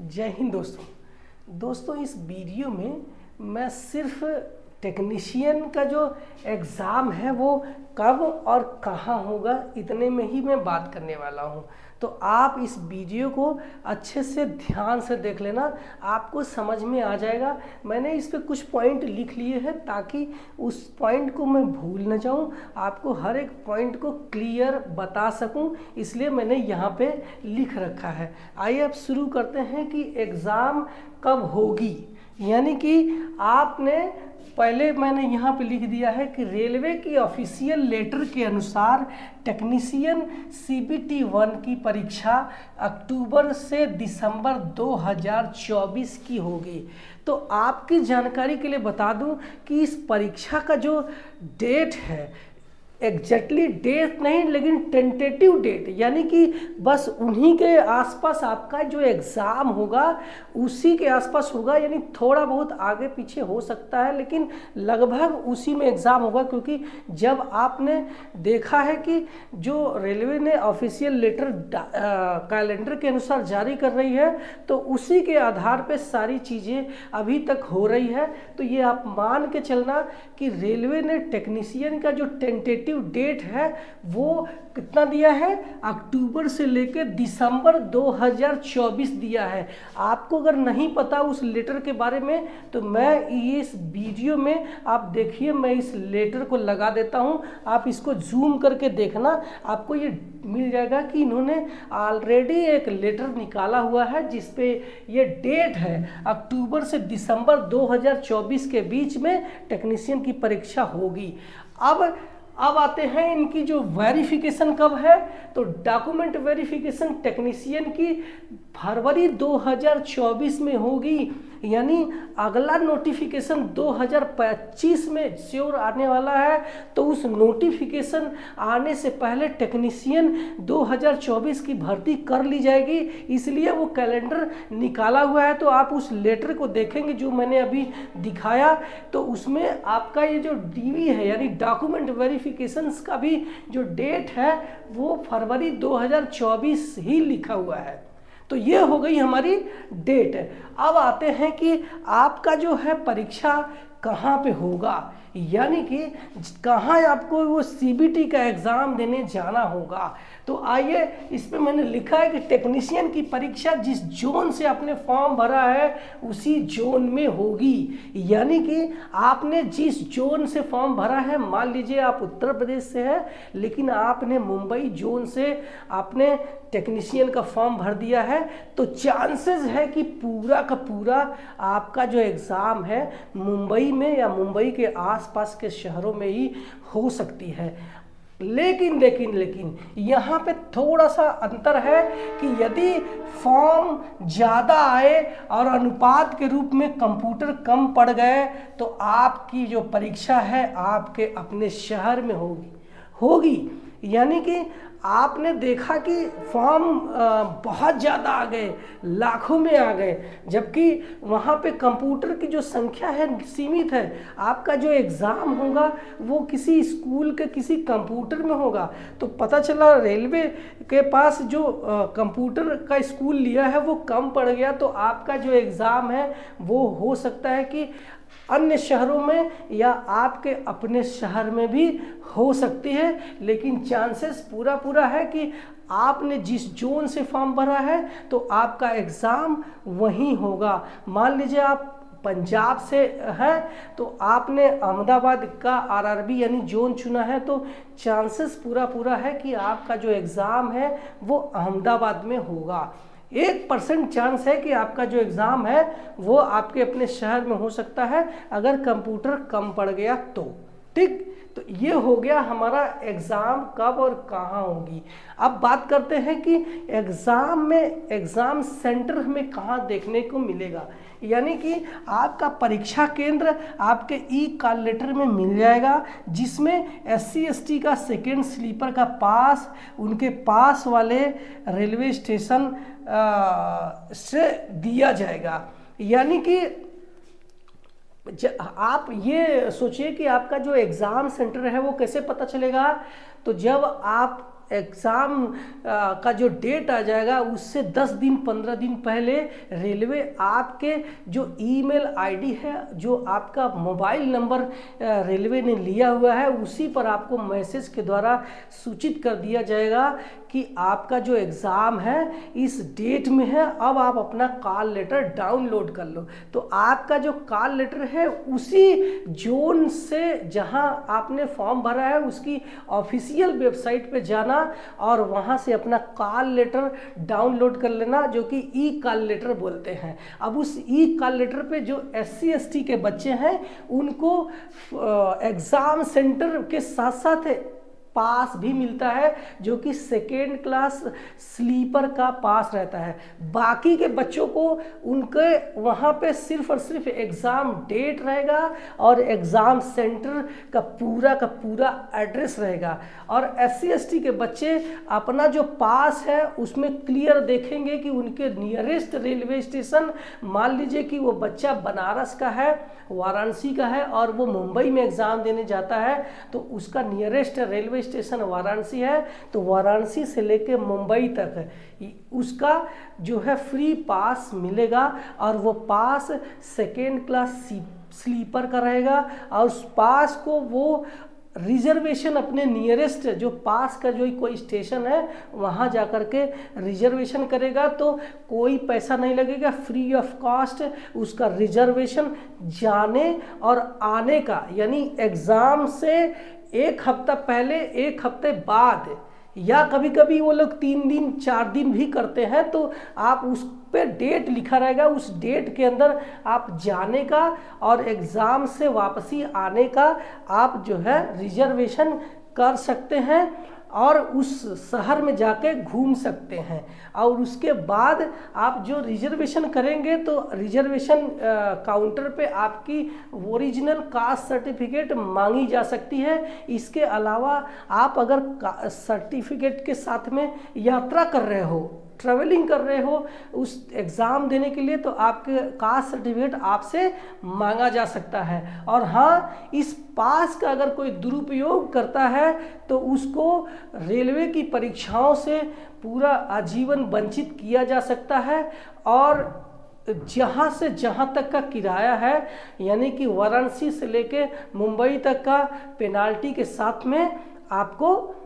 जय हिंद दोस्तों इस वीडियो में मैं सिर्फ टेक्नीशियन का जो एग्ज़ाम है वो कब और कहाँ होगा इतने में ही मैं बात करने वाला हूँ। तो आप इस वीडियो को अच्छे से ध्यान से देख लेना, आपको समझ में आ जाएगा। मैंने इस पे कुछ पॉइंट लिख लिए हैं ताकि उस पॉइंट को मैं भूल न जाऊँ, आपको हर एक पॉइंट को क्लियर बता सकूँ, इसलिए मैंने यहाँ पे लिख रखा है। आइए अब शुरू करते हैं कि एग्ज़ाम कब होगी। यानी कि आपने पहले मैंने यहाँ पे लिख दिया है कि रेलवे की ऑफिशियल लेटर के अनुसार टेक्नीशियन CBT 1 की परीक्षा अक्टूबर से दिसंबर 2024 की होगी। तो आपकी जानकारी के लिए बता दूं कि इस परीक्षा का जो डेट है, एग्जैक्टली डेट नहीं लेकिन टेंटेटिव डेट, यानी कि बस उन्हीं के आसपास आपका जो एग्ज़ाम होगा उसी के आसपास होगा। यानी थोड़ा बहुत आगे पीछे हो सकता है लेकिन लगभग उसी में एग्ज़ाम होगा, क्योंकि जब आपने देखा है कि जो रेलवे ने ऑफिशियल लेटर कैलेंडर के अनुसार जारी कर रही है तो उसी के आधार पे सारी चीज़ें अभी तक हो रही है। तो ये आप मान के चलना कि रेलवे ने टेक्नीशियन का जो टेंटेटिव डेट है वो कितना दिया है, अक्टूबर से लेकर दिसंबर 2024 दिया है। आपको अगर नहीं पता उस लेटर के बारे में तो मैं इस वीडियो में आप देखिए, मैं इस लेटर को लगा देता हूं, आप इसको जूम करके देखना, आपको ये मिल जाएगा कि इन्होंने ऑलरेडी एक लेटर निकाला हुआ है जिसपे ये डेट है अक्टूबर से दिसंबर 2024 के बीच में टेक्नीशियन की परीक्षा होगी। अब आते हैं इनकी जो वेरिफिकेशन कब है। तो डॉक्यूमेंट वेरिफिकेशन टेक्नीशियन की फरवरी 2024 में होगी, यानी अगला नोटिफिकेशन 2025 में श्योर आने वाला है। तो उस नोटिफिकेशन आने से पहले टेक्नीशियन 2024 की भर्ती कर ली जाएगी, इसलिए वो कैलेंडर निकाला हुआ है। तो आप उस लेटर को देखेंगे जो मैंने अभी दिखाया, तो उसमें आपका ये जो DV है यानी डॉक्यूमेंट वेरिफिकेशंस का भी जो डेट है वो फरवरी 2024 ही लिखा हुआ है। तो ये हो गई हमारी डेट। अब आते हैं कि आपका जो है परीक्षा कहाँ पे होगा, यानी कि कहाँ आपको वो CBT का एग्ज़ाम देने जाना होगा। तो आइए, इस पे मैंने लिखा है कि टेक्नीशियन की परीक्षा जिस जोन से आपने फॉर्म भरा है उसी जोन में होगी। यानी कि आपने जिस जोन से फॉर्म भरा है, मान लीजिए आप उत्तर प्रदेश से है लेकिन आपने मुंबई जोन से आपने टेक्नीशियन का फॉर्म भर दिया है, तो चांसेस है कि पूरा का पूरा आपका जो एग्ज़ाम है मुंबई में या मुंबई के आसपास के शहरों में ही हो सकती है। लेकिन यहाँ पे थोड़ा सा अंतर है कि यदि फॉर्म ज़्यादा आए और अनुपात के रूप में कंप्यूटर कम पड़ गए तो आपकी जो परीक्षा है आपके अपने शहर में होगी। यानी कि आपने देखा कि फॉर्म बहुत ज़्यादा आ गए, लाखों में आ गए, जबकि वहाँ पे कंप्यूटर की जो संख्या है सीमित है। आपका जो एग्ज़ाम होगा वो किसी स्कूल के किसी कंप्यूटर में होगा। तो पता चला रेलवे के पास जो कंप्यूटर का स्कूल लिया है वो कम पड़ गया, तो आपका जो एग्ज़ाम है वो हो सकता है कि अन्य शहरों में या आपके अपने शहर में भी हो सकती है। लेकिन चांसेस पूरा है कि आपने जिस जोन से फॉर्म भरा है तो आपका एग्ज़ाम वहीं होगा। मान लीजिए आप पंजाब से हैं तो आपने अहमदाबाद का RRB यानी जोन चुना है, तो चांसेस पूरा है कि आपका जो एग्ज़ाम है वो अहमदाबाद में होगा। 1% चांस है कि आपका जो एग्ज़ाम है वो आपके अपने शहर में हो सकता है अगर कंप्यूटर कम पड़ गया तो। ठीक, तो ये हो गया हमारा एग्ज़ाम कब और कहाँ होगी। अब बात करते हैं कि एग्ज़ाम सेंटर हमें कहाँ देखने को मिलेगा। यानी कि आपका परीक्षा केंद्र आपके कॉल लेटर में मिल जाएगा, जिसमें SC ST का सेकेंड स्लीपर का पास उनके पास वाले रेलवे स्टेशन से दिया जाएगा। यानी कि आप ये सोचिए कि आपका जो एग्ज़ाम सेंटर है वो कैसे पता चलेगा। तो जब आप एग्ज़ाम का जो डेट आ जाएगा उससे 10 दिन 15 दिन पहले रेलवे आपके जो ईमेल आईडी है, जो आपका मोबाइल नंबर रेलवे ने लिया हुआ है, उसी पर आपको मैसेज के द्वारा सूचित कर दिया जाएगा कि आपका जो एग्ज़ाम है इस डेट में है, अब आप अपना कॉल लेटर डाउनलोड कर लो। तो आपका जो कॉल लेटर है उसी जोन से जहां आपने फॉर्म भरा है उसकी ऑफिशियल वेबसाइट पे जाना और वहां से अपना कॉल लेटर डाउनलोड कर लेना, जो कि ई कॉल लेटर बोलते हैं। अब उस ई कॉल लेटर पे जो SC ST के बच्चे हैं उनको एग्ज़ाम सेंटर के साथ साथ पास भी मिलता है, जो कि सेकेंड क्लास स्लीपर का पास रहता है। बाकी के बच्चों को उनके वहाँ पे सिर्फ और सिर्फ एग्ज़ाम डेट रहेगा और एग्ज़ाम सेंटर का पूरा एड्रेस रहेगा। और SC ST के बच्चे अपना जो पास है उसमें क्लियर देखेंगे कि उनके नियरेस्ट रेलवे स्टेशन, मान लीजिए कि वो बच्चा बनारस का है, वाराणसी का है और वो मुंबई में एग्ज़ाम देने जाता है, तो उसका नियरेस्ट रेलवे स्टेशन वाराणसी है, तो वाराणसी से लेके मुंबई तक उसका जो है फ्री पास मिलेगा और वो पास सेकेंड क्लास स्लीपर का रहेगा। और उस पास को वो रिजर्वेशन अपने नियरेस्ट जो पास का जो कोई स्टेशन है वहाँ जा कर के रिजर्वेशन करेगा, तो कोई पैसा नहीं लगेगा, फ्री ऑफ कॉस्ट उसका रिजर्वेशन जाने और आने का, यानी एग्ज़ाम से एक हफ्ता पहले, एक हफ्ते बाद, या कभी कभी वो लोग 3 दिन 4 दिन भी करते हैं, तो आप उस पे डेट लिखा रहेगा, उस डेट के अंदर आप जाने का और एग्ज़ाम से वापसी आने का आप जो है रिजर्वेशन कर सकते हैं और उस शहर में जाके घूम सकते हैं। और उसके बाद आप जो रिजर्वेशन करेंगे तो रिजर्वेशन काउंटर पे आपकी ओरिजिनल कास्ट सर्टिफिकेट मांगी जा सकती है। इसके अलावा आप अगर सर्टिफिकेट के साथ में यात्रा कर रहे हो, ट्रैवलिंग कर रहे हो उस एग्ज़ाम देने के लिए, तो आपके कास्ट सर्टिफिकेट आपसे मांगा जा सकता है। और हाँ, इस पास का अगर कोई दुरुपयोग करता है तो उसको रेलवे की परीक्षाओं से पूरा आजीवन वंचित किया जा सकता है। और जहाँ से जहाँ तक का किराया है, यानी कि वाराणसी से लेके मुंबई तक का पेनाल्टी के साथ में आपको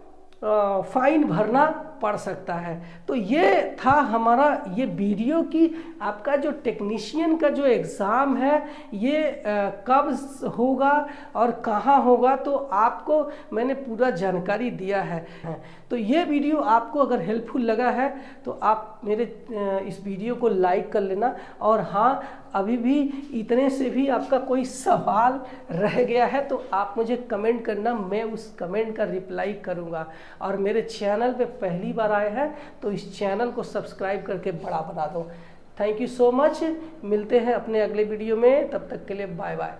फाइन भरना पड़ सकता है। तो ये था हमारा ये वीडियो कि आपका जो टेक्नीशियन का जो एग्ज़ाम है ये कब होगा और कहाँ होगा, तो आपको मैंने पूरा जानकारी दिया है। तो ये वीडियो आपको अगर हेल्पफुल लगा है तो आप मेरे इस वीडियो को लाइक कर लेना। और हाँ, अभी भी इतने से भी आपका कोई सवाल रह गया है तो आप मुझे कमेंट करना, मैं उस कमेंट का रिप्लाई करूँगा। और मेरे चैनल पे पहली बार आए हैं तो इस चैनल को सब्सक्राइब करके बड़ा बना दो। Thank you so much. मिलते हैं अपने अगले वीडियो में, तब तक के लिए बाय बाय।